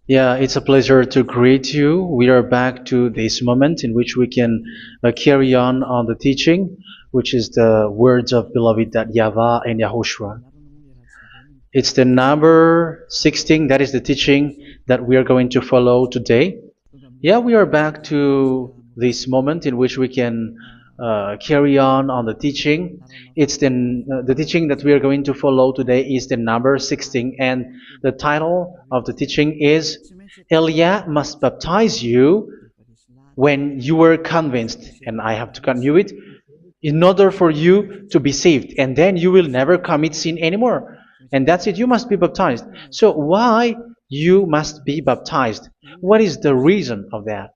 Yeah, it's a pleasure to greet you. We are back to this moment in which we can carry on the teaching, which is the words of beloved that YAHVAH and YAHOSHUA. It's the number 16, that is the teaching that we are going to follow today. Yeah, we are back to this moment in which we can carry on the teaching. It's the teaching that we are going to follow today is the number 16, and the title of the teaching is Elia must baptize you when you were convinced, and I have to continue it, in order for you to be saved, and then you will never commit sin anymore. And that's it, you must be baptized. So why you must be baptized? What is the reason of that?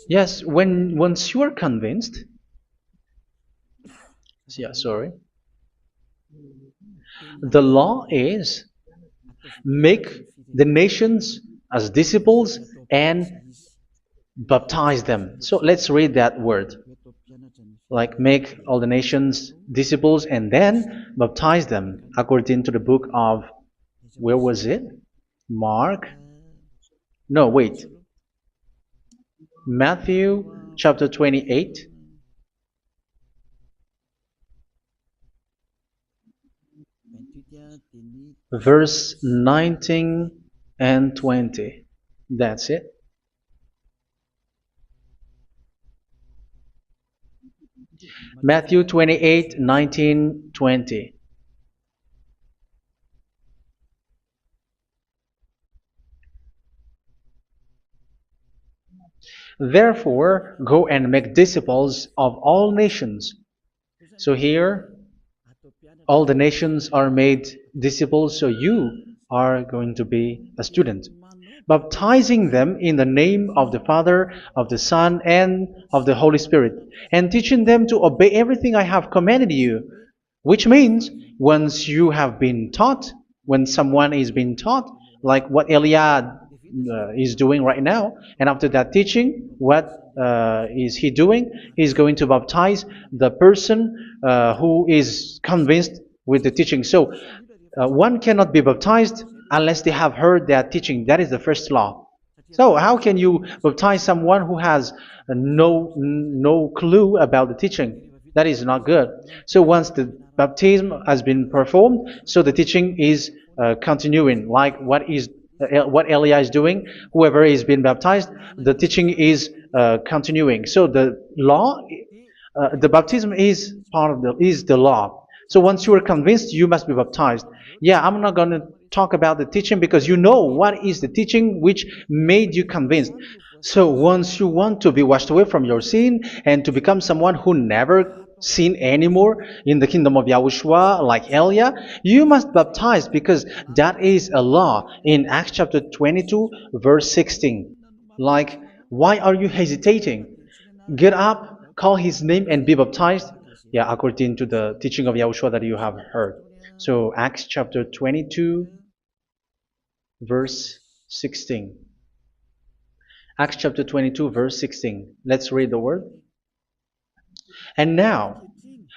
Yes, once you are convinced, yeah, sorry, the law is make the nations as disciples and baptize them. So let's read that word. Like make all the nations disciples and then baptize them according to the book of, where was it? Mark? No, wait. Matthew chapter 28. Verse 19 and 20. That's it. Matthew 28, 19, 20. Therefore, go and make disciples of all nations. So here, all the nations are made disciples, so you are going to be a student. Baptizing them in the name of the Father, of the Son, and of the Holy Spirit, and teaching them to obey everything I have commanded you. Which means, once you have been taught, when someone is being taught, like what Eliad is doing right now, and after that teaching, what is he doing? He's going to baptize the person who is convinced with the teaching. So one cannot be baptized unless they have heard that teaching. That is the first law. So how can you baptize someone who has no clue about the teaching? That is not good. So once the baptism has been performed, so the teaching is continuing. Like what Elia is doing, whoever is being baptized, the teaching is continuing. So the law, the baptism is part of the law. So once you are convinced, you must be baptized. Yeah, I'm not going to talk about the teaching because you know what is the teaching which made you convinced. So once you want to be washed away from your sin and to become someone who never sin anymore in the kingdom of YAHOSHUA like Elia, you must baptize because that is a law in Acts chapter 22 verse 16. Like, why are you hesitating? Get up, call his name and be baptized. Yeah, according to the teaching of YAHOSHUA that you have heard. So Acts chapter 22 verse 16. Acts chapter 22 verse 16. Let's read the word. And now,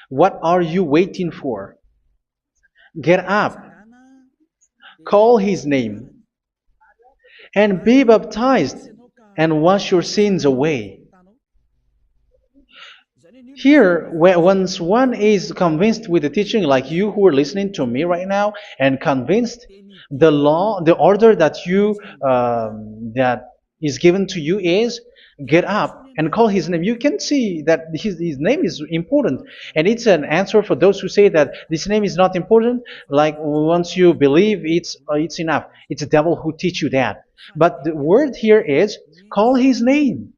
what are you waiting for? Get up, call his name, and be baptized, and wash your sins away. Here, once one is convinced with the teaching, like you who are listening to me right now, and convinced, the law, the order that that is given to you is get up and call his name. You can see that his name is important, and it's an answer for those who say that this name is not important. Like once you believe, it's enough. It's the devil who teach you that. But the word here is call his name.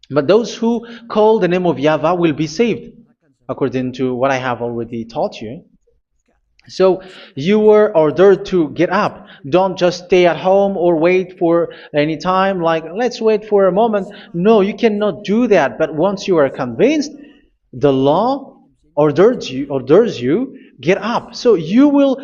But those who call the name of YAHVAH will be saved, according to what I have already taught you. So you were ordered to get up. Don't just stay at home or wait for any time, like let's wait for a moment. No, you cannot do that. But once you are convinced, the law orders you get up. So you will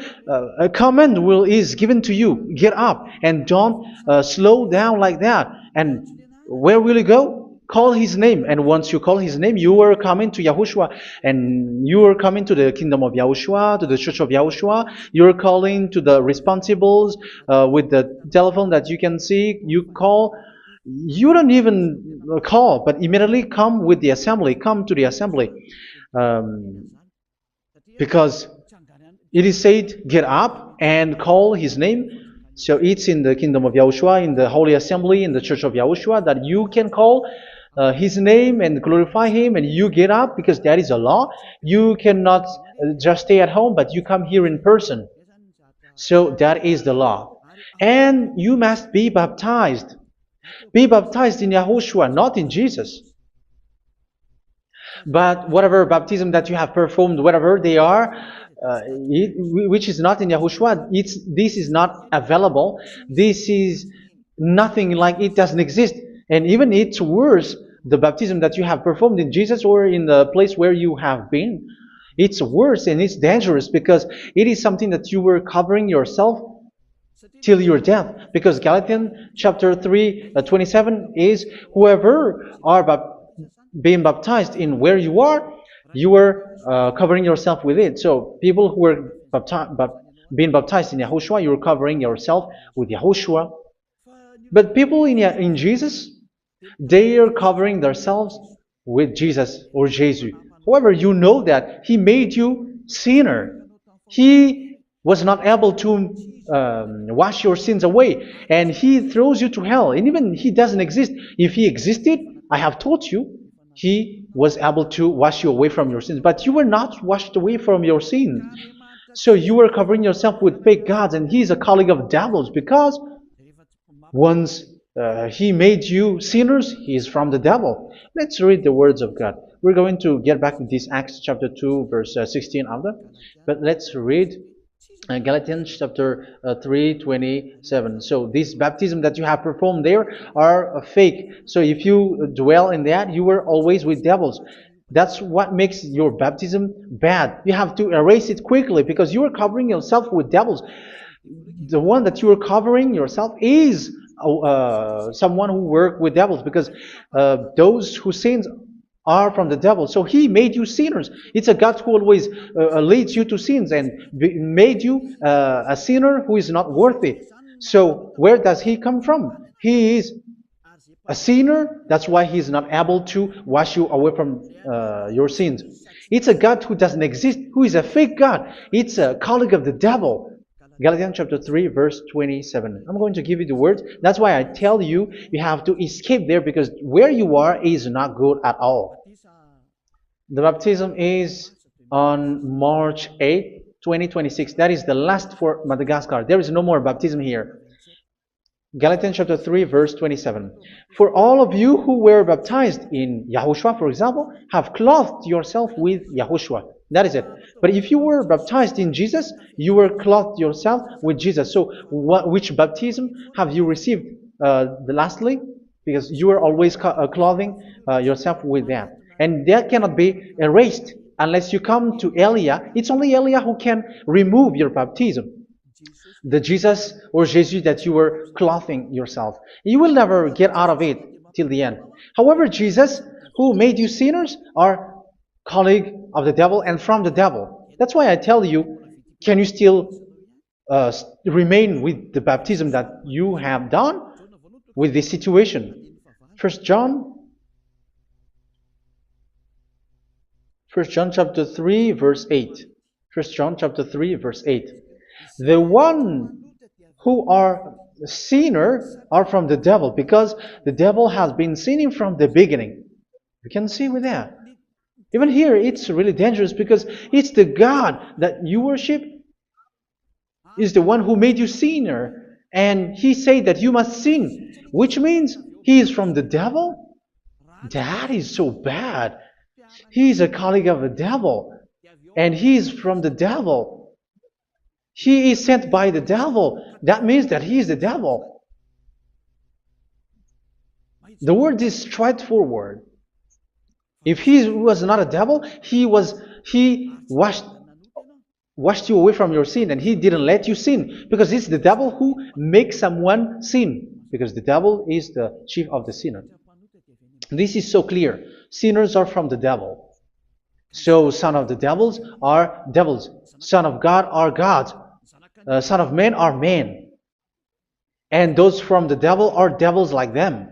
a command is given to you, get up, and don't slow down like that. And where will you go? call his name. And once you call his name, you are coming to Yahushua. And you are coming to the kingdom of Yahushua, to the church of Yahushua. You're calling to the responsibles with the telephone that you can see. You call. You don't even call, but immediately come with the assembly. Come to the assembly. Um, because it is said, get up and call his name. So it's in the kingdom of Yahushua, in the holy assembly, in the church of Yahushua, that you can call his name and glorify him, and you get up because that is a law. You cannot just stay at home, but you come here in person. So that is the law. And you must be baptized. Be baptized in Yahushua, not in Jesus. But whatever baptism that you have performed, whatever they are, which is not in Yahushua, this is not available. This is nothing, like it doesn't exist. And even it's worse, the baptism that you have performed in Jesus or in the place where you have been. It's worse and it's dangerous because it is something that you were covering yourself till your death. Because Galatians chapter 3, 27 is, whoever are being baptized in where you are covering yourself with it. So people who were being baptized in Yahushua, you're covering yourself with Yahushua. But people in Jesus, they are covering themselves with Jesus or Jesus. However, you know that He made you sinner. He was not able to wash your sins away, and He throws you to hell. And even He doesn't exist. If He existed, I have taught you, He was able to wash you away from your sins. But you were not washed away from your sins. So you were covering yourself with fake gods, and He is a colleague of devils, because once He made you sinners, He is from the devil. Let's read the words of God. We're going to get back to this Acts chapter 2, verse 16 after. But let's read Galatians chapter 3, 27. So this baptism that you have performed there are fake. So if you dwell in that, you were always with devils. That's what makes your baptism bad. You have to erase it quickly because you are covering yourself with devils. The one that you are covering yourself is someone who works with devils, because those who sins are from the devil. So He made you sinners. It's a God who always leads you to sins and made you a sinner who is not worthy. So where does He come from? He is a sinner. That's why He is not able to wash you away from your sins. It's a God who doesn't exist, who is a fake God. It's a colleague of the devil. Galatians chapter 3, verse 27. I'm going to give you the words. That's why I tell you, you have to escape there, because where you are is not good at all. The baptism is on March 8, 2026. That is the last for Madagascar. There is no more baptism here. Galatians chapter 3, verse 27. For all of you who were baptized in Yahushua, for example, have clothed yourself with Yahushua. That is it. But if you were baptized in Jesus, you were clothed yourself with Jesus. So which baptism have you received lastly? Because you are always clothing yourself with that. And that cannot be erased unless you come to Eliah. It's only Eliah who can remove your baptism. The Jesus or Jesus that you were clothing yourself. You will never get out of it till the end. However, Jesus, who made you sinners, are colleague of the devil and from the devil. That's why I tell you, can you still remain with the baptism that you have done with this situation? First John chapter 3, verse 8. First John chapter 3, verse 8. The one who are sinner are from the devil, because the devil has been sinning from the beginning. You can see with that. Even here, it's really dangerous, because it's the God that you worship is the one who made you sinner. And He said that you must sin, which means He is from the devil. That is so bad. He is a colleague of the devil. And He is from the devil. He is sent by the devil. That means that He is the devil. The word is straightforward. If He was not a devil, He washed you away from your sin, and He didn't let you sin, because it's the devil who makes someone sin, because the devil is the chief of the sinner. This is so clear. Sinners are from the devil. So son of the devils are devils. Son of God are gods. Son of men are men. And those from the devil are devils like them.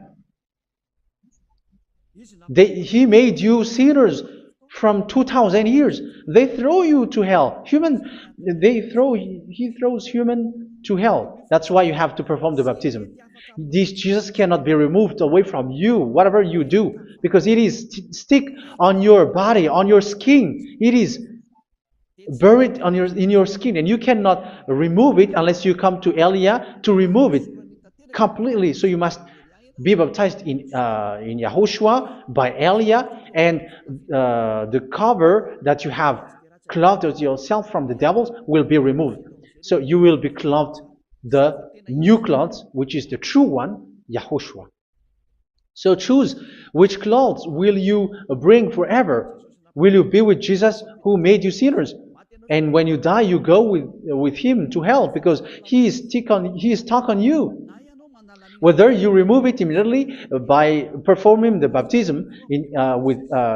He made you sinners from 2,000 years. They throw you to hell. He throws human to hell. That's why you have to perform the baptism. This Jesus cannot be removed away from you, whatever you do, because it is stick on your body, on your skin. It is buried in your skin, and you cannot remove it unless you come to Elia to remove it completely. So you must be baptized in YAHOSHUA by Elia, and the cover that you have clothed yourself from the devils will be removed. So you will be clothed the new clothes, which is the true one, YAHOSHUA. So choose which clothes will you bring forever. Will you be with Jesus who made you sinners? And when you die, you go with him to hell because he is stuck on you. Whether you remove it immediately by performing the baptism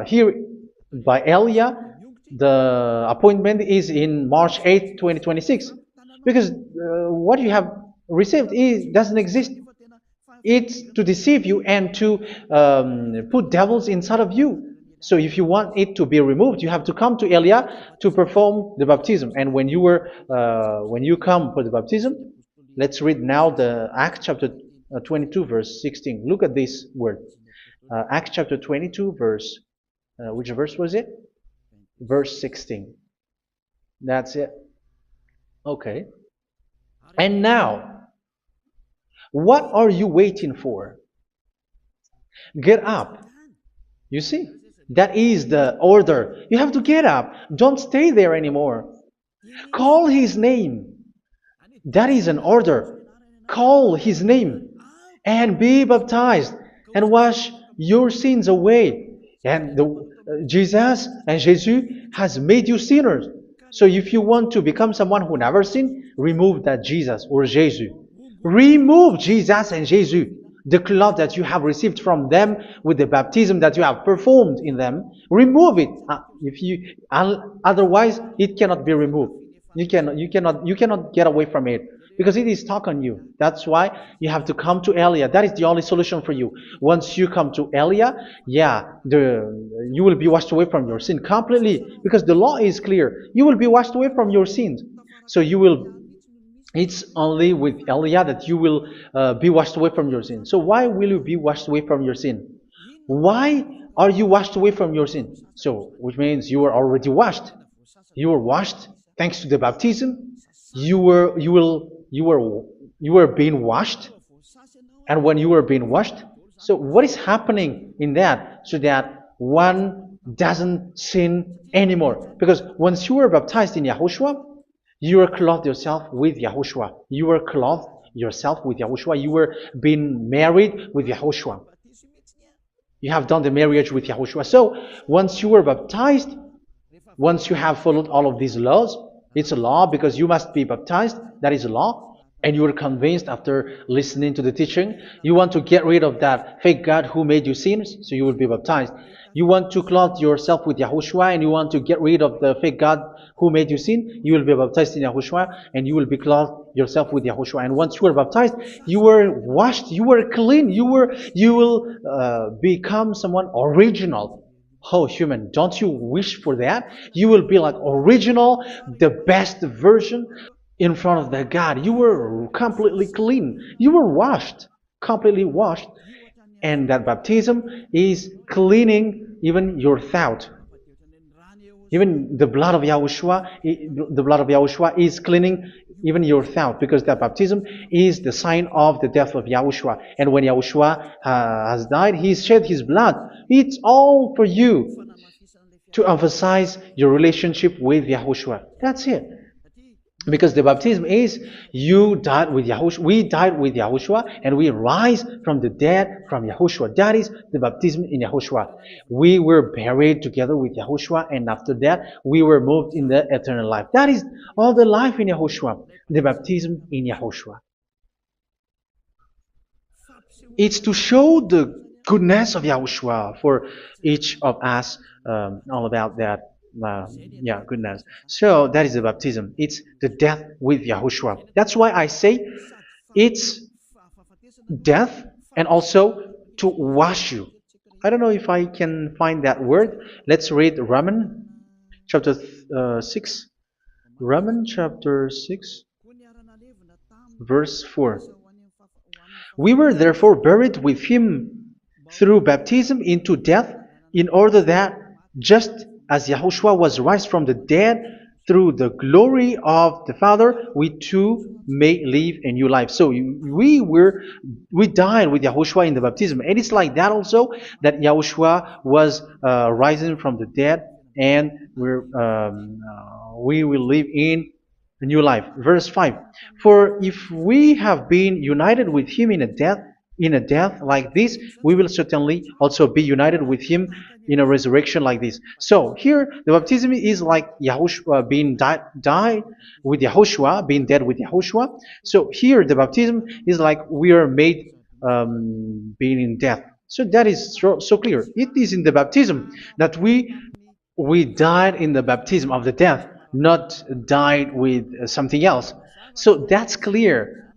here by Elia, the appointment is in March 8th, 2026. Because what you have received doesn't exist. It's to deceive you and to put devils inside of you. So if you want it to be removed, you have to come to Elia to perform the baptism. And when you come for the baptism, let's read now the Acts chapter 22 verse 16. Look at this word. Acts chapter 22 verse, which verse was it? Verse 16. That's it. Okay. And now, what are you waiting for? Get up. You see, that is the order. You have to get up. Don't stay there anymore. Call his name. That is an order. Call his name and be baptized and wash your sins away. And Jesus has made you sinners. So if you want to become someone who never sinned, remove that Jesus or Jesus. Remove Jesus and Jesus, the cloth that you have received from them with the baptism that you have performed in them. Remove it. Otherwise, it cannot be removed. You cannot get away from it because it is stuck on you. That's why you have to come to Elia. That is the only solution for you. Once you come to Elia, you will be washed away from your sin completely because the law is clear. You will be washed away from your sins. So it's only with Elia that you will be washed away from your sin. So why will you be washed away from your sin? Why are you washed away from your sin? So, which means you were already washed. You were washed thanks to the baptism. You were being washed, and when you were being washed, so what is happening in that? So that one doesn't sin anymore. Because once you were baptized in YAHOSHUA, you were clothed yourself with YAHOSHUA. You were clothed yourself with YAHOSHUA. You were being married with YAHOSHUA. You have done the marriage with YAHOSHUA. So once you were baptized, once you have followed all of these laws, it's a law because you must be baptized. That is a law. And you are convinced after listening to the teaching. You want to get rid of that fake God who made you sinners, so you will be baptized. You want to clothe yourself with YAHOSHUA and you want to get rid of the fake God who made you sin, you will be baptized in YAHOSHUA and you will be clothed yourself with YAHOSHUA. And once you are baptized, you were washed, you were clean, you will become someone original. Oh, human, don't you wish for that? You will be like original, the best version in front of the God. You were completely clean. You were washed, completely washed. And that baptism is cleaning even your thought. Even the blood of YAHOSHUA is cleaning even your thought, because that baptism is the sign of the death of YAHOSHUA. And when YAHOSHUA has died, he shed his blood. It's all for you to emphasize your relationship with YAHOSHUA. That's it. Because the baptism is you died with YAHOSHUA, we died with YAHOSHUA, and we rise from the dead from YAHOSHUA. That is the baptism in YAHOSHUA. We were buried together with YAHOSHUA, and after that we were moved in the eternal life. That is all the life in YAHOSHUA, the baptism in YAHOSHUA. It's to show the goodness of Yahushua for each of us, all about that. Uh, yeah, goodness. So that is the baptism. It's the death with Yahushua. That's why I say it's death and also to wash you. I don't know if I can find that word. Let's read Romans chapter 6. Romans chapter 6, verse 4. We were therefore buried with him through baptism into death, in order that, just as Yahushua was raised from the dead through the glory of the Father, we too may live a new life. So we died with Yahushua in the baptism, and it's like that also that Yahushua was rising from the dead, and we will live in a new life. Verse 5. For if we have been united with him in a death like this, we will certainly also be united with him in a resurrection like this. So here the baptism is like Yahushua being died with Yahushua, being dead with Yahushua. So here the baptism is like we are made being in death. So that is so clear. It is in the baptism that we died in the baptism of the death, not died with something else. So that's clear.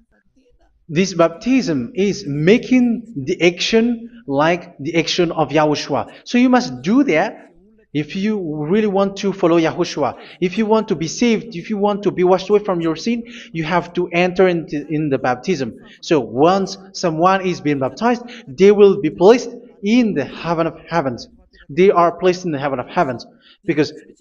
This baptism is making the action like the action of Yahushua. So you must do that if you really want to follow Yahushua. If you want to be saved, if you want to be washed away from your sin, you have to enter in the baptism. So once someone is being baptized, they will be placed in the heaven of heavens. They are placed in the heaven of heavens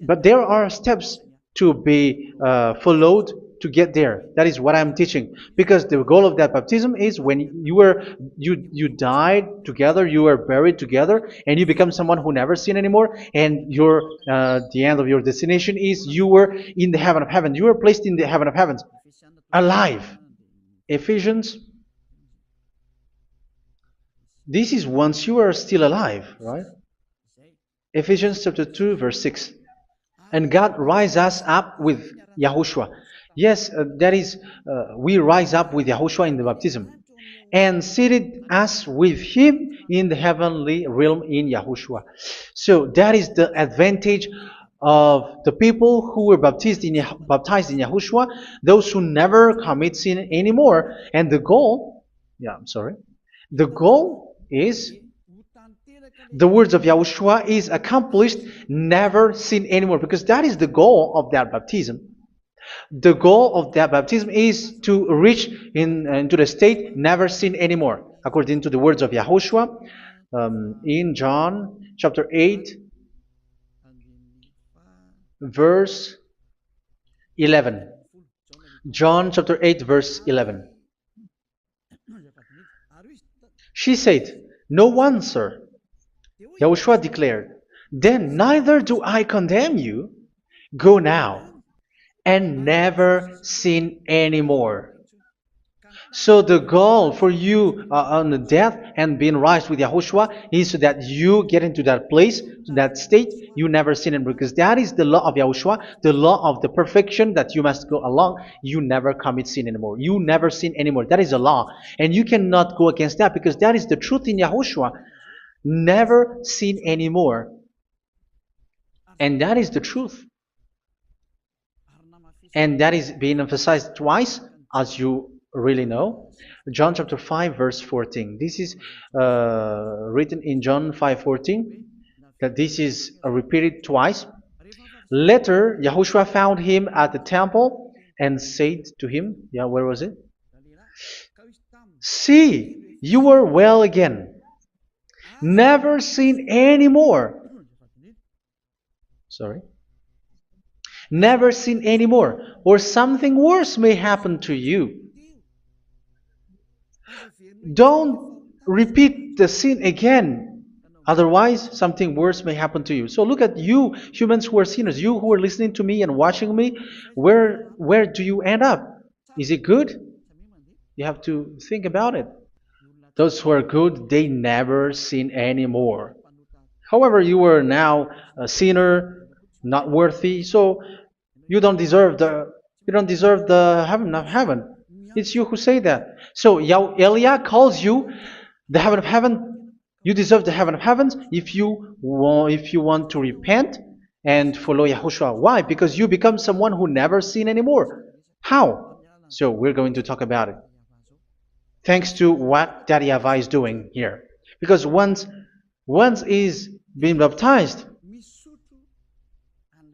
but there are steps to be followed to get there. That is what I'm teaching. Because the goal of that baptism is when you died together, you were buried together, and you become someone who never sin anymore. And the end of your destination is you were in the heaven of heaven. You were placed in the heaven of heavens, alive. Ephesians. This is once you are still alive, right? Ephesians chapter 2, verse 6. And God rise us up with Yahushua. Yes, that is, we rise up with Yahushua in the baptism. And seated us with him in the heavenly realm in Yahushua. So that is the advantage of the people who were baptized in Yahushua, those who never commit sin anymore. And the goal, the goal is the words of Yahushua is accomplished, never sin anymore, because that is the goal of that baptism. The goal of that baptism is to reach into the state never sin anymore, according to the words of Yahushua in John chapter 8, verse 11. John chapter 8, verse 11. She said, "No one, sir." Yahushua declared, "Then neither do I condemn you. Go now and never sin anymore." So the goal for you on the death and being raised with Yahushua is so that you get into that place, to that state, you never sin anymore. Because that is the law of Yahushua, the law of the perfection that you must go along. You never commit sin anymore. You never sin anymore. That is a law. And you cannot go against that because that is the truth in Yahushua. Never sin anymore. And that is the truth. And that is being emphasized twice, as you really know. John chapter 5, verse 14. This is written in John 5:14. That this is repeated twice. Later, Yahushua found him at the temple and said to him, where was it? "See, you are well again. Never sin anymore." Never sin anymore, or something worse may happen to you. Don't repeat the sin again. Otherwise, something worse may happen to you. So look at you, humans who are sinners, you who are listening to me and watching me. Where do you end up? Is it good? You have to think about it. Those who are good, they never sin anymore. However, you are now a sinner, not worthy, so you don't deserve the heaven of heaven. It's you who say that. So Eliah calls you the heaven of heaven. You deserve the heaven of heavens if you want to repent and follow Yahushua. Why? Because you become someone who never sin anymore. How? So we're going to talk about it. Thanks to what Daddy YAHVAH is doing here. Because once he's been baptized,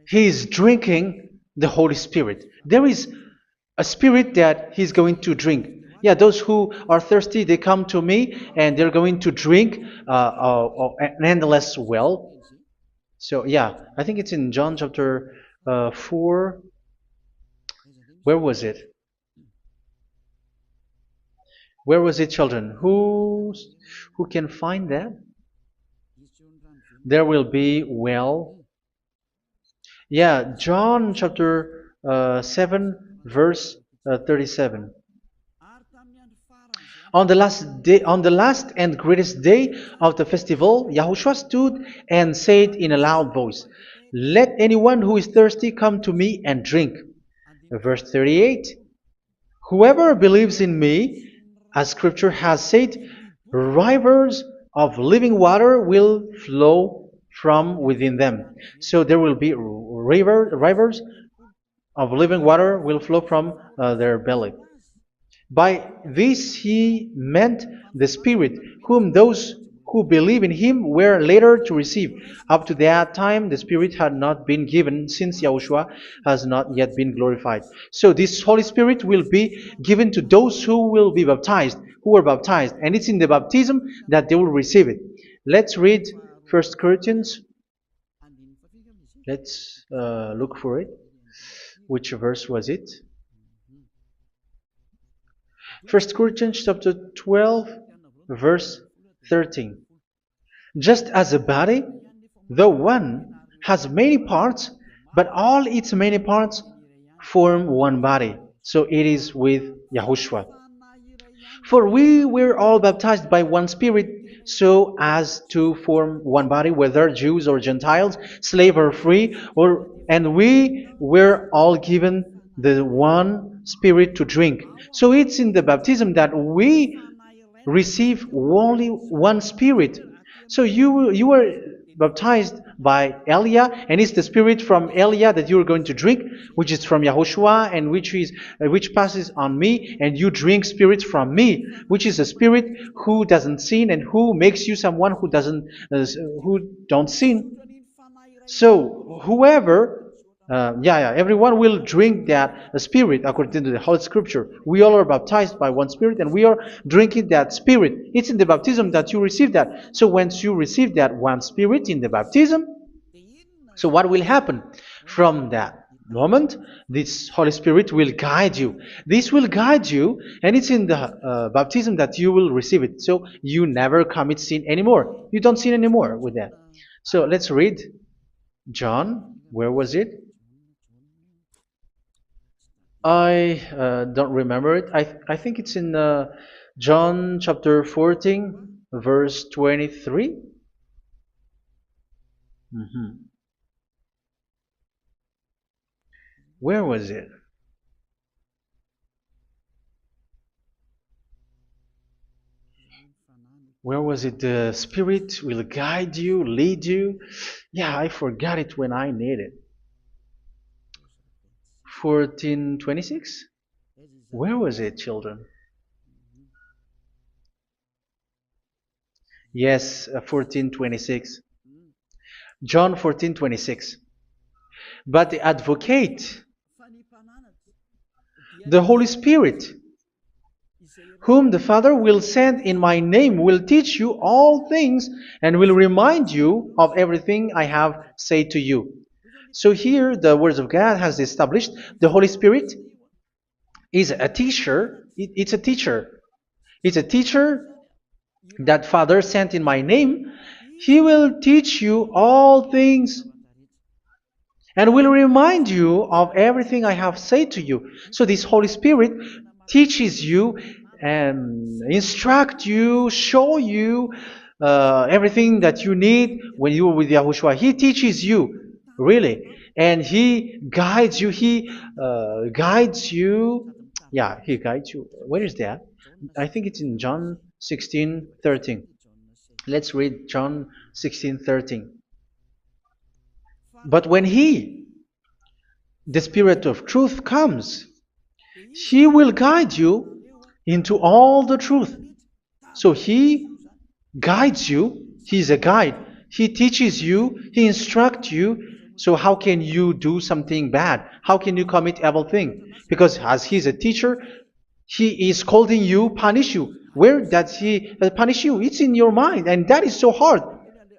he is drinking the Holy Spirit. There is a spirit that he's going to drink. Yeah, those who are thirsty, they come to me and they're going to drink an endless well. So yeah, I think it's in John chapter 4. Where was it? Where was it, children? Who can find that? There will be well. Yeah, John chapter 7, verse 37. On the last and greatest day of the festival, Yahushua stood and said in a loud voice, "Let anyone who is thirsty come to me and drink." Verse 38. Whoever believes in me, as scripture has said, rivers of living water will flow from within them. So there will be rivers of living water will flow from their belly. By this he meant the Spirit, whom those who believe in him were later to receive. Up to that time, the Spirit had not been given, since Yahushua has not yet been glorified. So this Holy Spirit will be given to those who will be baptized, who were baptized. And it's in the baptism that they will receive it. Let's read 1 Corinthians. Let's look for it. Which verse was it? 1 Corinthians chapter 12, verse 13. Just as a body, though one, has many parts, but all its many parts form one body. So it is with Yahushua. For we were all baptized by one Spirit, so as to form one body, whether Jews or Gentiles, slave or free, and we were all given the one Spirit to drink. So it's in the baptism that we receive only one Spirit. So you were baptized by Elia, and it's the Spirit from Elia that you are going to drink, which is from Yahushua, and which passes on me, and you drink Spirit from me, which is a Spirit who doesn't sin and who makes you someone who don't sin. So whoever everyone will drink that Spirit according to the Holy Scripture. We all are baptized by one Spirit, and we are drinking that Spirit. It's in the baptism that you receive that. So once you receive that one Spirit in the baptism, so what will happen? From that moment, this Holy Spirit will guide you. This will guide you, and it's in the baptism that you will receive it. So you never commit sin anymore. You don't sin anymore with that. So let's read John. Where was it? I don't remember it. I think it's in John chapter 14, verse 23. Where was it? Where was it? The Spirit will guide you, lead you. Yeah, I forgot it when I need it. 14:26? Where was it, children? Yes, 14:26. John 14:26. But the advocate, the Holy Spirit, whom the Father will send in my name, will teach you all things and will remind you of everything I have said to you. So here the words of God has established the Holy Spirit is a teacher. It's a teacher. It's a teacher that Father sent in my name. He will teach you all things and will remind you of everything I have said to you. So this Holy Spirit teaches you and instruct you, show you everything that you need when you are with Yahushua. He teaches you, really. And He guides you. He guides you. Yeah, He guides you. Where is that? I think it's in John 16:13. Let's read John 16:13. But when He, the Spirit of truth, comes, He will guide you into all the truth. So He guides you. He's a guide. He teaches you. He instructs you. So how can you do something bad? How can you commit evil thing? Because as He's a teacher, He is scolding you, punish you. Where does He punish you? It's in your mind, and that is so hard.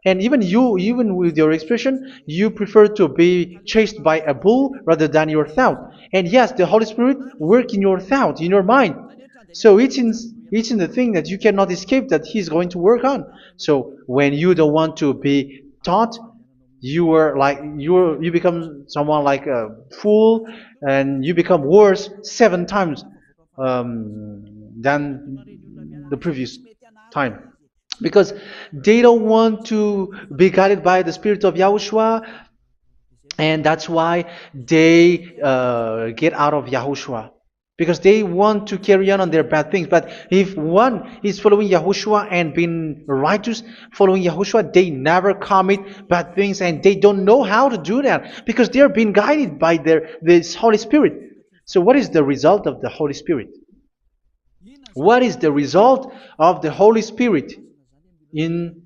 And even you, even with your expression, you prefer to be chased by a bull rather than your thought. And yes, the Holy Spirit work in your thought, in your mind. So it's in the thing that you cannot escape that He's going to work on. So when you don't want to be taught, you become someone like a fool, and you become worse 7 times than the previous time, because they don't want to be guided by the Spirit of Yahushua, and that's why they get out of Yahushua, because they want to carry on their bad things. But if one is following Yahushua and being righteous, following Yahushua, they never commit bad things, and they don't know how to do that because they are being guided by this Holy Spirit. So what is the result of the Holy Spirit? What is the result of the Holy Spirit in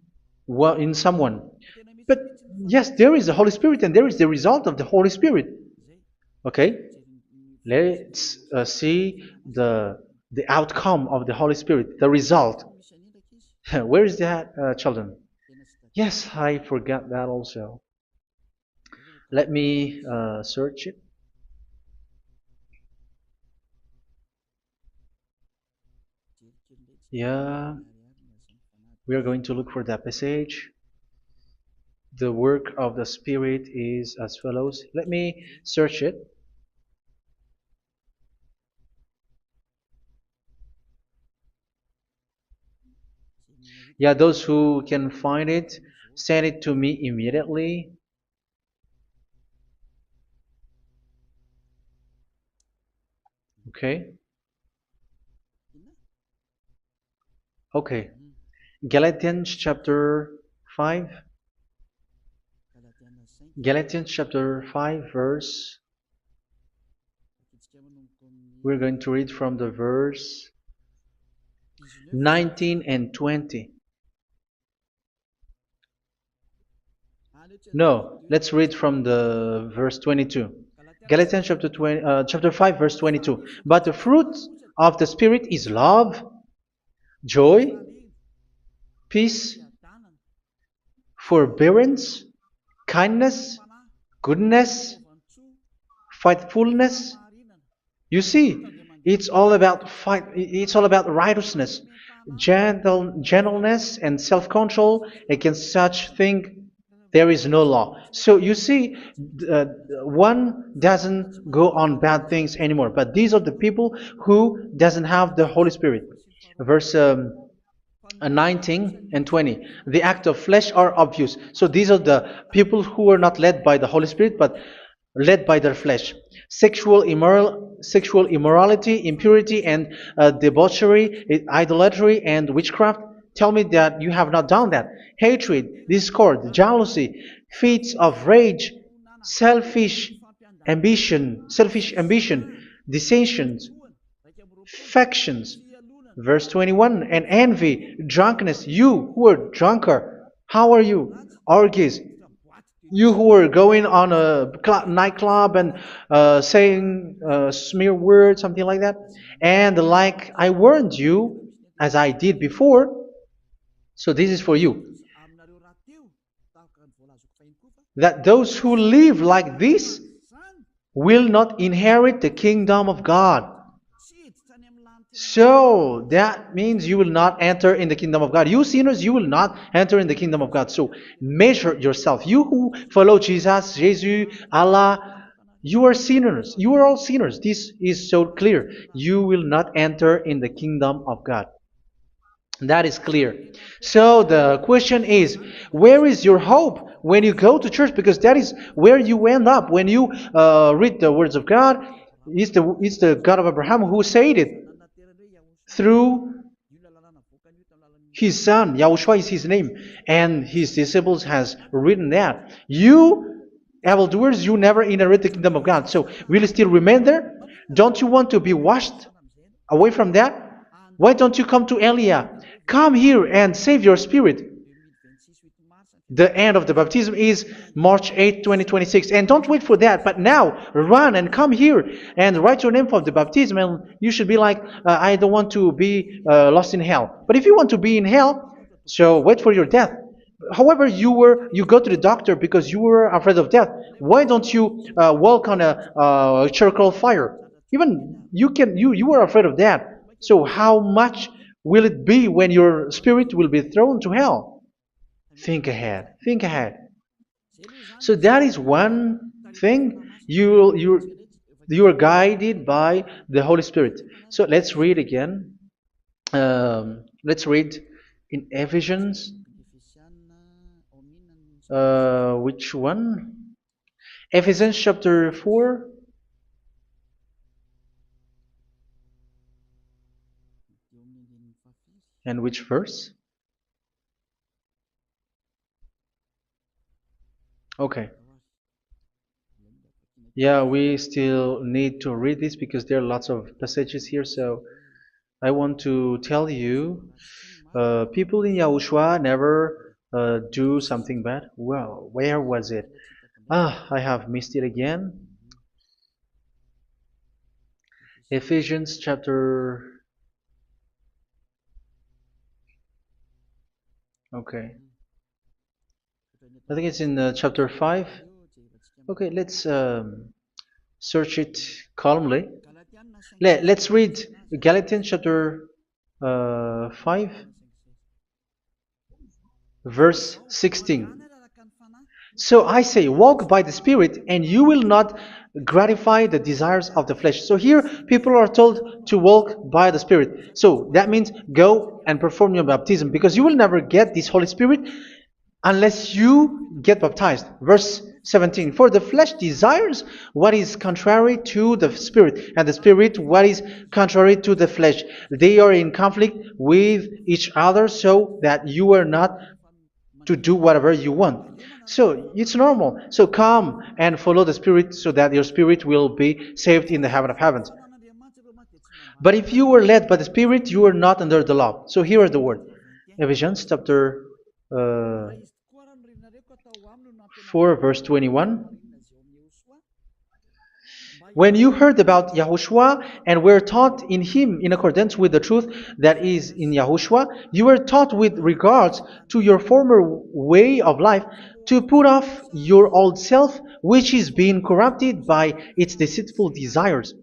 in someone? But yes, there is the Holy Spirit, and there is the result of the Holy Spirit. Okay, let's see the outcome of the Holy Spirit, the result. Where is that, children? Yes, I forgot that also. Let me search it. Yeah, we are going to look for that passage. The work of the Spirit is as follows. Let me search it. Yeah, those who can find it, send it to me immediately. Okay. Okay. Galatians chapter 5. Galatians chapter 5 verse. We're going to read from the verse 19 and 20. No, let's read from the verse 22. Galatians chapter 5 verse 22. But the fruit of the Spirit is love, joy, peace, forbearance, kindness, goodness, faithfulness. You see, it's all about fight. It's all about righteousness, gentleness, and self-control. Against such thing, there is no law. So you see, uh, one doesn't go on bad things anymore. But these are the people who doesn't have the Holy Spirit. Verse 19 and 20. The act of flesh are obvious. So these are the people who are not led by the Holy Spirit, but led by their flesh. Sexual immorality, impurity, and debauchery, idolatry, and witchcraft. Tell me that you have not done that. Hatred, discord, jealousy, fits of rage, selfish ambition, dissensions, factions. Verse 21, and envy, drunkenness. You who are drunkard, how are you? Orgies. You who are going on a nightclub and saying smear words, something like that. And like I warned you, as I did before, so this is for you, that those who live like this will not inherit the kingdom of God. So that means you will not enter in the kingdom of God. You sinners, you will not enter in the kingdom of God. So measure yourself. You who follow Jesus, Allah, you are sinners. You are all sinners. This is so clear. You will not enter in the kingdom of God. That is clear. So the question is, where is your hope when you go to church? Because that is where you end up when you read the words of God. It's the God of Abraham who said it through His son, Yahushua is his name, and his disciples has written that. You evildoers, you never inherit the kingdom of God. So will you still remain there? Don't you want to be washed away from that? Why don't you come to Elia? Come here and save your spirit. The end of the baptism is March 8th, 2026. And don't wait for that, but now run and come here and write your name for the baptism. And you should be like, I don't want to be lost in hell. But if you want to be in hell, so wait for your death. However, you go to the doctor because you were afraid of death. Why don't you walk on a charcoal fire? Even you were afraid of that. So how much will it be when your spirit will be thrown to hell? Think ahead. Think ahead. So that is one thing. You are guided by the Holy Spirit. So let's read again. Let's read in Ephesians. Which one? Ephesians chapter 4. And which verse? Okay. Yeah, we still need to read this because there are lots of passages here. So I want to tell you, people in Yahushua never do something bad. Well, where was it? I have missed it again. Ephesians chapter. Okay. I think it's in chapter 5. Okay, let's search it calmly. Let's read Galatians chapter 5, verse 16. So I say, walk by the Spirit, and you will not gratify the desires of the flesh. So here, people are told to walk by the Spirit. So that means go and perform your baptism, because you will never get this Holy Spirit unless you get baptized. Verse 17. For the flesh desires what is contrary to the Spirit, and the Spirit what is contrary to the flesh. They are in conflict with each other, so that you are not to do whatever you want. So it's normal. So come and follow the Spirit so that your spirit will be saved in the heaven of heavens. But if you were led by the Spirit, you are not under the law. So here are the word. Ephesians chapter 4 verse 21. When you heard about Yahushua and were taught in him in accordance with the truth that is in Yahushua, you were taught with regards to your former way of life to put off your old self, which is being corrupted by its deceitful desires,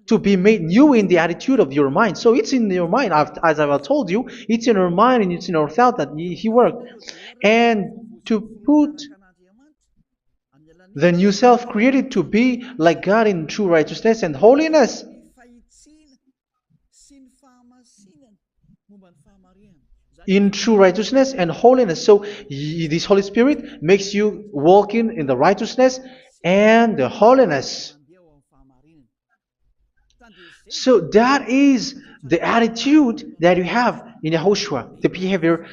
to be made new in the attitude of your mind. So it's in your mind, as I've told you, it's in our mind and it's in our thought that he worked. And to put the new self created to be like God in true righteousness and holiness. In true righteousness and holiness. So this Holy Spirit makes you walk in the righteousness and the holiness. So that is the attitude that you have in Yahushua, the behavior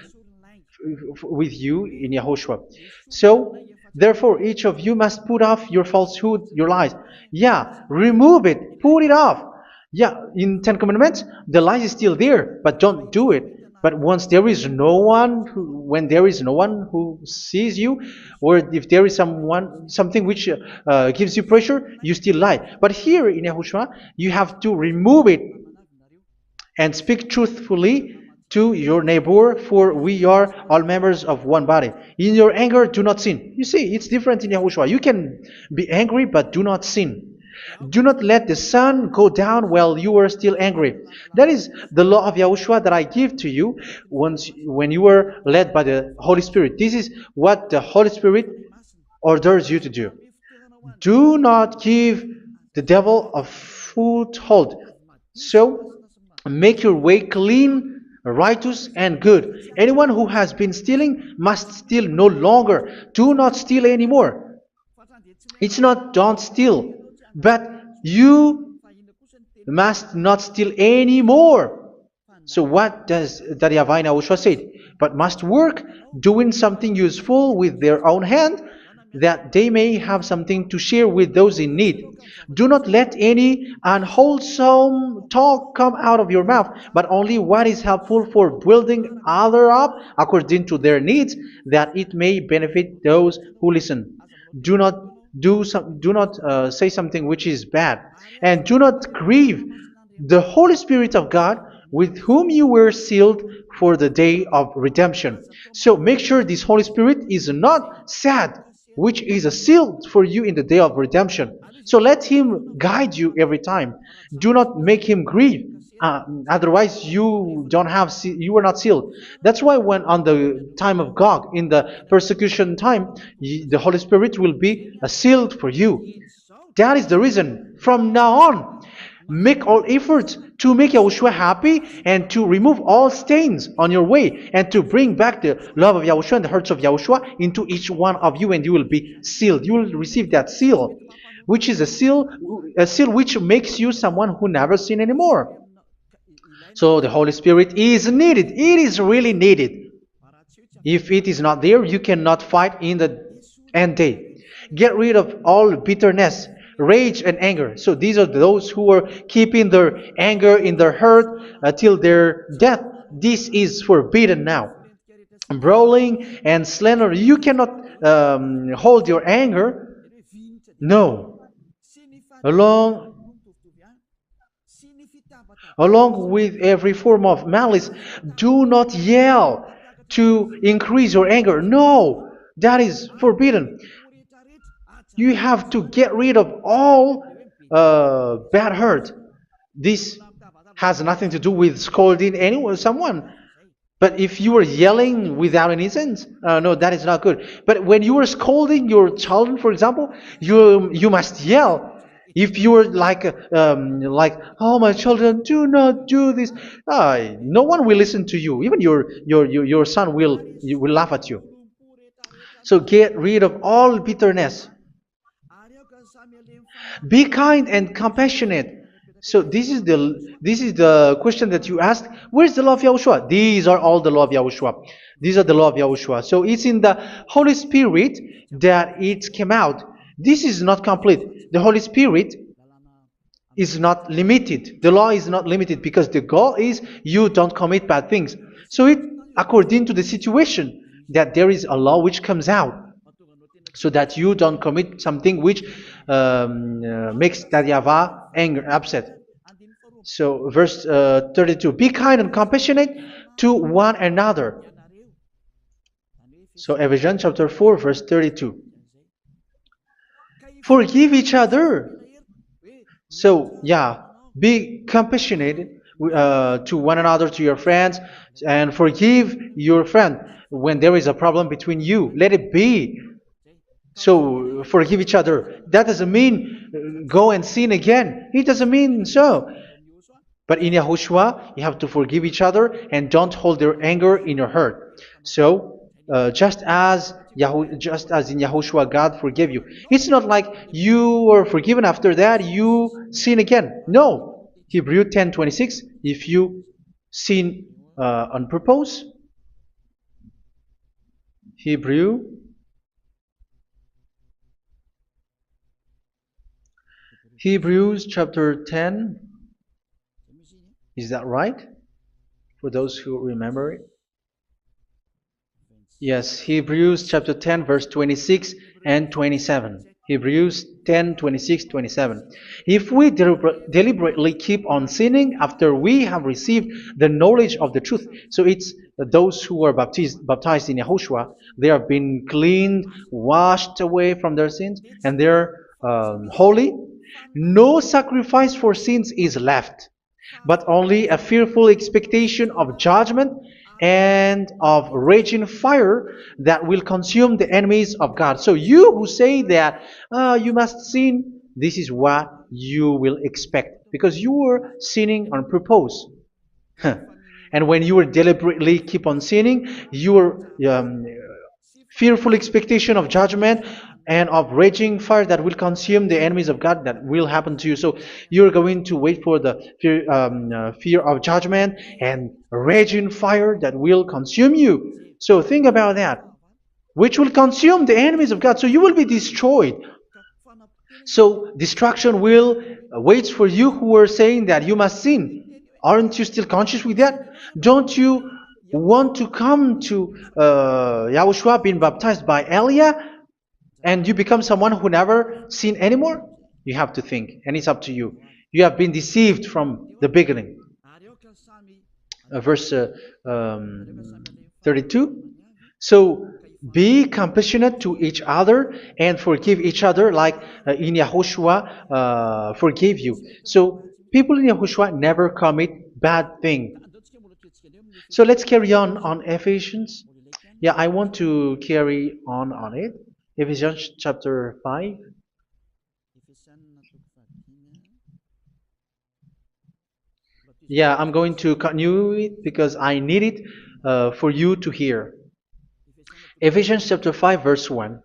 with you in Yahushua. So therefore, each of you must put off your falsehood, your lies. Yeah, remove it, put it off. Yeah, in Ten Commandments, the lie is still there, but don't do it. But once there is no one, when there is no one who sees you, or if there is something which gives you pressure, you still lie. But here in Yahushua, you have to remove it and speak truthfully to your neighbor, for we are all members of one body. In your anger, do not sin. You see, it's different in Yahushua. You can be angry, but do not sin. Do not let the sun go down while you are still angry. That is the law of Yahushua that I give to you when you were led by the Holy Spirit. This is what the Holy Spirit orders you to do. Do not give the devil a foothold. So, make your way clean, righteous, and good. Anyone who has been stealing must steal no longer. Do not steal anymore. It's not don't steal, but you must not steal anymore. So what does the YAHVAH in YAHOSHUA say? But must work doing something useful with their own hand, that they may have something to share with those in need. Do not let any unwholesome talk come out of your mouth, but only what is helpful for building other up according to their needs, that it may benefit those who listen. Do not do not say something which is bad, and do not grieve the Holy Spirit of God, with whom you were sealed for the day of redemption. So make sure this Holy Spirit is not sad, which is a seal for you in the day of redemption. So let Him guide you every time. Do not make Him grieve. Otherwise, you are not sealed. That's why when on the time of God, in the persecution time, the Holy Spirit will be a sealed for you. That is the reason. From now on, make all efforts to make Yahushua happy and to remove all stains on your way and to bring back the love of Yahushua and the hearts of Yahushua into each one of you, and you will be sealed. You will receive that seal, which is a seal which makes you someone who never sin anymore. So the Holy Spirit is needed. It is really needed. If it is not there, you cannot fight in the end day. Get rid of all bitterness, rage, and anger. So these are those who are keeping their anger in their heart until their death. This is forbidden now. Brawling and slander. You cannot hold your anger. No. Along Along with every form of malice, do not yell to increase your anger. No, that is forbidden. You have to get rid of all bad hurt. This has nothing to do with scolding anyone, someone. But if you are yelling without any sense, no, that is not good. But when you are scolding your children, for example, you must yell. If you are like, oh my children, do not do this, no one will listen to you. Even your son will laugh at you. So get rid of all bitterness. Be kind and compassionate. So this is the question that you asked. Where's the law of Yahushua? These are all the law of Yahushua. These are the law of Yahushua. So it's in the Holy Spirit that it came out. This is not complete. The Holy Spirit is not limited. The law is not limited because the goal is you don't commit bad things. So it according to the situation that there is a law which comes out, so that you don't commit something which makes that YAHVAH angry, upset. So verse 32, be kind and compassionate to one another. So Ephesians chapter 4 verse 32. Forgive each other. So yeah, be compassionate to one another, to your friends, and forgive your friend when there is a problem between you. Let it be. So forgive each other. That doesn't mean go and sin again. It doesn't mean so. But in Yahushua, you have to forgive each other and don't hold their anger in your heart. So just as in Yahushua, God forgave you. It's not like you were forgiven after that you sin again. No. Hebrew 10:26. If you sin on purpose, Hebrews chapter 10. Is that right? For those who remember it? Yes, Hebrews chapter 10 verse 26 and 27. Hebrews 10, 26, 27. If we deliberately keep on sinning after we have received the knowledge of the truth, so it's those who are baptized in Yahushua, they have been cleaned, washed away from their sins, and they're holy. No sacrifice for sins is left, but only a fearful expectation of judgment and of raging fire that will consume the enemies of God. So you who say that you must sin, this is what you will expect, because you were sinning on purpose. And when you were deliberately keep on sinning, your fearful expectation of judgment and of raging fire that will consume the enemies of God that will happen to you. So you're going to wait for the fear of judgment and raging fire that will consume you. So think about that, which will consume the enemies of God. So you will be destroyed. So destruction will wait for you who are saying that you must sin. Aren't you still conscious with that? Don't you want to come to Yahushua being baptized by Elia and you become someone who never sin anymore? You have to think, and it's up to you. You have been deceived from the beginning. Verse 32. So be compassionate to each other and forgive each other like in Yahushua forgave you. So people in Yahushua never commit bad thing. So let's carry on Ephesians. Yeah, I want to carry on it. Ephesians chapter 5. Yeah, I'm going to continue it because I need it for you to hear. Ephesians chapter 5 verse 1.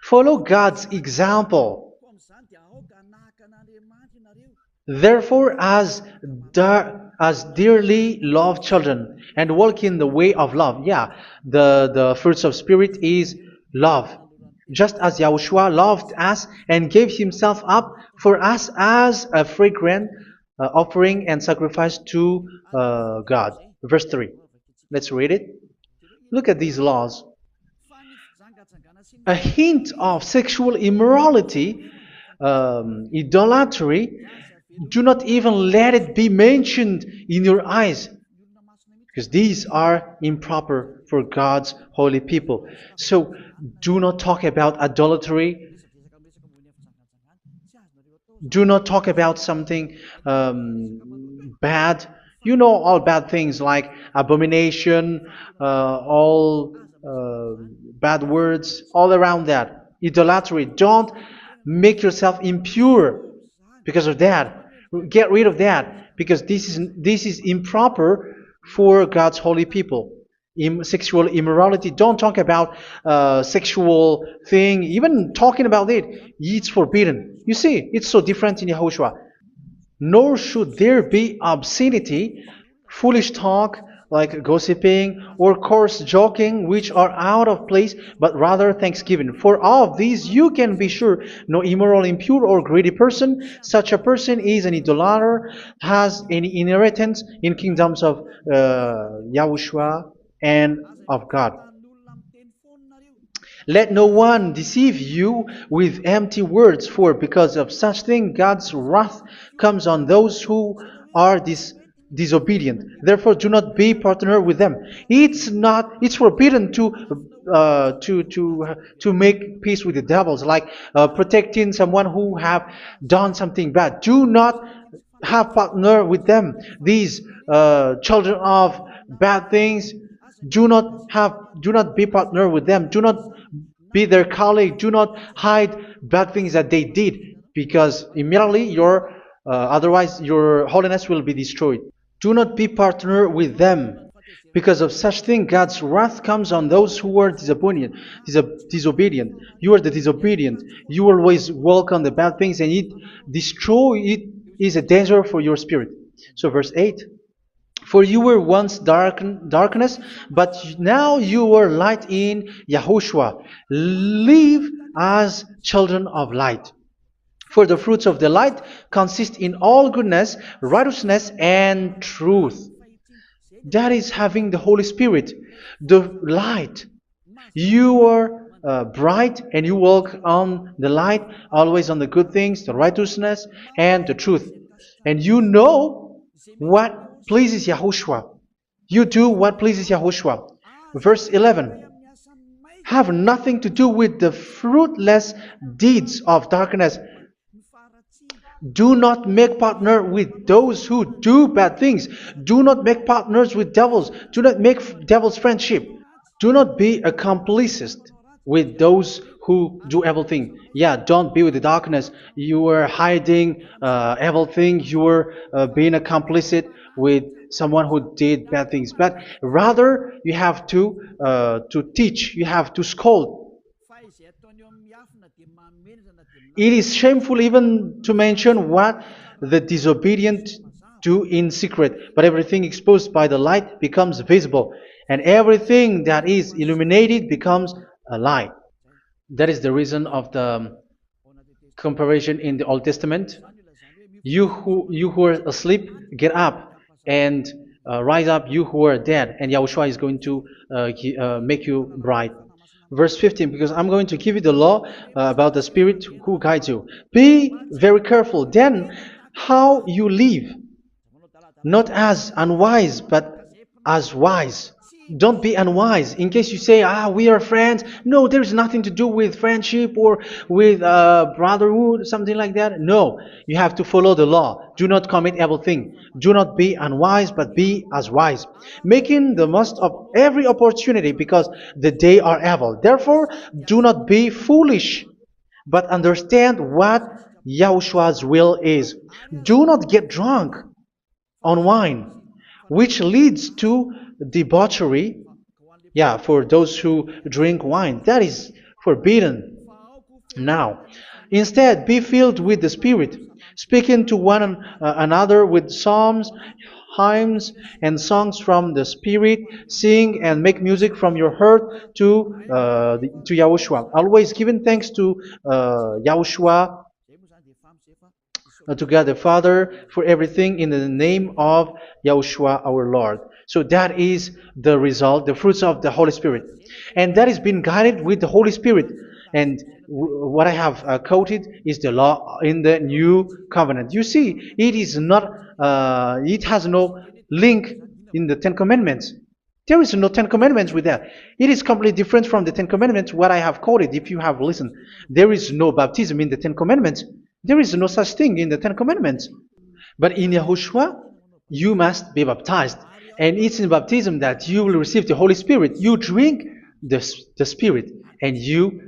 Follow God's example. Therefore, as dearly loved children, and walk in the way of love. Yeah, the fruits of spirit is love. Just as Yahushua loved us and gave himself up for us as a fragrant offering and sacrifice to God. Verse 3. Let's read it. Look at these laws. A hint of sexual immorality, idolatry, do not even let it be mentioned in your eyes, because these are improper for God's holy people. So do not talk about idolatry. Do not talk about something bad. You know all bad things like abomination, all bad words, all around that. Idolatry. Don't make yourself impure because of that. Get rid of that because this is improper for God's holy people. Sexual immorality. Don't talk about sexual thing. Even talking about it, it's forbidden. You see, it's so different in Yahushua. Nor should there be obscenity, foolish talk like gossiping or coarse joking, which are out of place, but rather thanksgiving. For of these you can be sure: no immoral, impure, or greedy person, such a person is an idolater, has any inheritance in kingdoms of Yahushua and of God. Let no one deceive you with empty words, for because of such thing God's wrath comes on those who are disobedient. Therefore, do not be partner with them. It's forbidden to make peace with the devils, like protecting someone who have done something bad. Do not have partner with them. These children of bad things, do not be partner with them. Do not be their colleague. Do not hide bad things that they did, because immediately otherwise your holiness will be destroyed. Do not be partner with them. Because of such thing, God's wrath comes on those who are disobedient. You are the disobedient. You always walk on the bad things, and it is a danger for your spirit. So verse 8. For you were once darkness, but now you are light in Yahushua. Live as children of light. For the fruits of the light consist in all goodness, righteousness, and truth. That is having the Holy Spirit, the light. You are bright and you walk on the light, always on the good things, the righteousness, and the truth. And you know what pleases Yahushua. You do what pleases Yahushua. Verse 11. Have nothing to do with the fruitless deeds of darkness. Do not make partner with those who do bad things. Do not make partners with devils. Do not make devil's friendship. Do not be a complicit with those who do evil thing. Yeah, don't be with the darkness. You are hiding evil thing. You are being a complicit with someone who did bad things. But rather, you have to teach. You have to scold. It is shameful even to mention what the disobedient do in secret, but everything exposed by the light becomes visible, and everything that is illuminated becomes a light. That is the reason of the comparison in the Old Testament. You who are asleep, get up and rise up, you who are dead, and Yahushua is going to make you bright. Verse 15, because I'm going to give you the law about the Spirit who guides you. Be very careful then how you live, not as unwise, but as wise. Don't be unwise. In case you say, we are friends. No, there's nothing to do with friendship or with brotherhood, something like that. No, you have to follow the law. Do not commit evil thing. Do not be unwise, but be as wise, making the most of every opportunity because the day are evil. Therefore, do not be foolish, but understand what Yahushua's will is. Do not get drunk on wine, which leads to debauchery. Yeah, for those who drink wine, that is forbidden now. Instead, be filled with the Spirit, speaking to one another with psalms, hymns, and songs from the Spirit. Sing and make music from your heart to Yahushua. Always giving thanks to Yahushua, to God the Father, for everything in the name of Yahushua our Lord. So that is the result, the fruits of the Holy Spirit. And that is being guided with the Holy Spirit. And what I have quoted is the law in the new covenant. You see, it is not, it has no link in the Ten Commandments. There is no Ten Commandments with that. It is completely different from the Ten Commandments, what I have quoted, if you have listened. There is no baptism in the Ten Commandments. There is no such thing in the Ten Commandments. But in Yahushua, you must be baptized. And it's in baptism that you will receive the Holy Spirit. You drink the Spirit, and you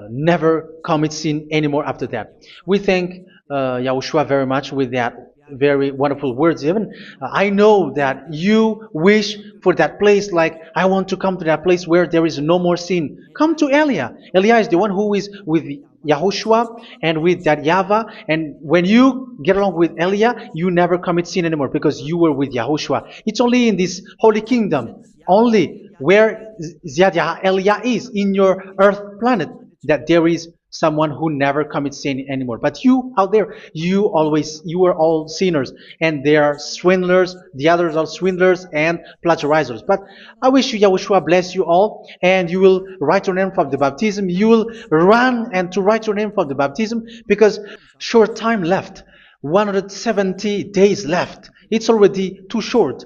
never commit sin anymore after that. We thank Yahushua very much with that very wonderful words. Even I know that you wish for that place, like I want to come to that place where there is no more sin. Come to Elia. Elia is the one who is with Yahushua and with that YAHVAH, and when you get along with Elia, you never commit sin anymore because you were with Yahushua. It's only in this holy kingdom, only where Ziad Elia is, in your earth planet, that there is someone who never commits sin anymore. But you out there, you are all sinners, and they are swindlers, the others are swindlers and plagiarizers. But I wish you, Yahushua, bless you all, and you will write your name for the baptism. You will run and to write your name for the baptism, because short time left, 170 days left. It's already too short.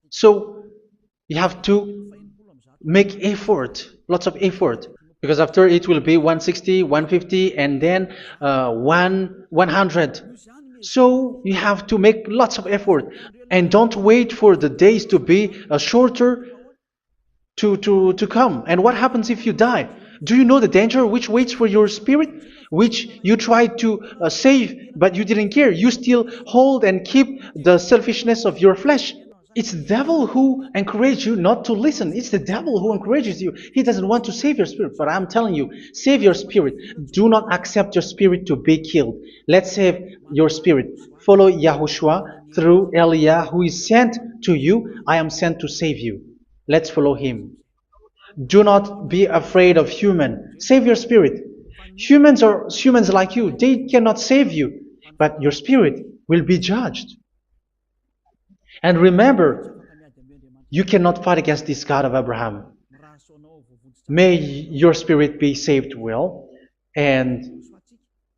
So you have to make effort, lots of effort, because after it will be 160, 150, and then 100. So you have to make lots of effort, and don't wait for the days to be shorter to come. And what happens if you die? Do you know the danger which waits for your spirit, which you tried to save, but you didn't care? You still hold and keep the selfishness of your flesh. It's the devil who encourages you not to listen. It's the devil who encourages you. He doesn't want to save your spirit. But I'm telling you, save your spirit. Do not accept your spirit to be killed. Let's save your spirit. Follow Yahushua through Elia, who is sent to you. I am sent to save you. Let's follow him. Do not be afraid of human. Save your spirit. Humans are humans like you. They cannot save you. But your spirit will be judged. And remember, you cannot fight against this God of Abraham. May your spirit be saved well and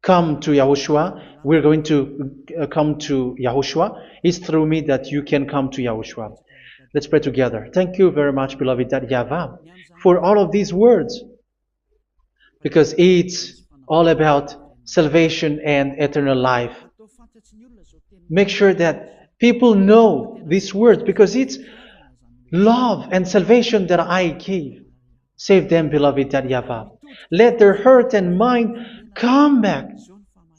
come to Yahushua. We're going to come to Yahushua. It's through me that you can come to Yahushua. Let's pray together. Thank you very much, beloved YAHVAH, for all of these words, because it's all about salvation and eternal life. Make sure that people know these words, because it's love and salvation that I gave. Save them, beloved YAHVAH. Let their heart and mind come back,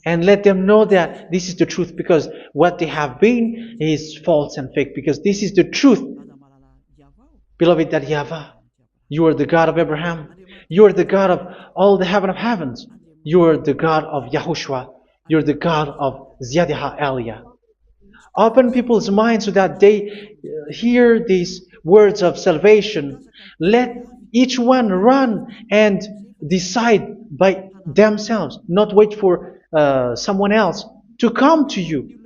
and let them know that this is the truth, because what they have been is false and fake, because this is the truth. Beloved YAHVAH, you are the God of Abraham. You are the God of all the heaven of heavens. You are the God of YAHOSHUA. You're the God of Ziyadiha Aliyah. Open people's minds so that they hear these words of salvation. Let each one run and decide by themselves, not wait for someone else to come to you.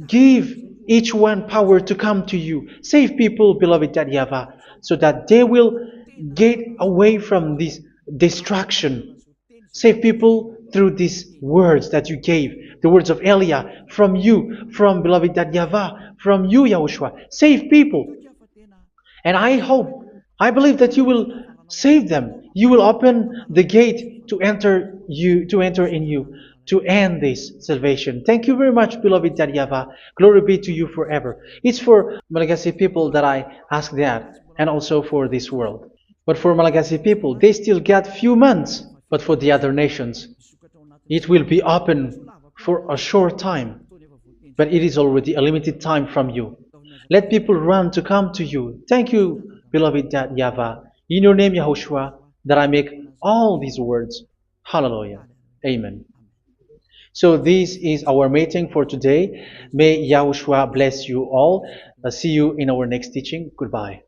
Give each one power to come to you. Save people, beloved YAHVAH, so that they will get away from this destruction. Save people through these words that you gave, the words of Elia, from you, from beloved YAHVAH, from you, Yahushua. Save people. And I hope, I believe that you will save them. You will open the gate to enter in you, to end this salvation. Thank you very much, beloved YAHVAH. Glory be to you forever. It's for Malagasy people that I ask that, and also for this world. But for Malagasy people, they still get few months. But for the other nations, it will be open for a short time. But it is already a limited time from you. Let people run to come to you. Thank you, beloved YAHVAH. In your name, Yahushua, that I make all these words. Hallelujah. Amen. So this is our meeting for today. May Yahushua bless you all. See you in our next teaching. Goodbye.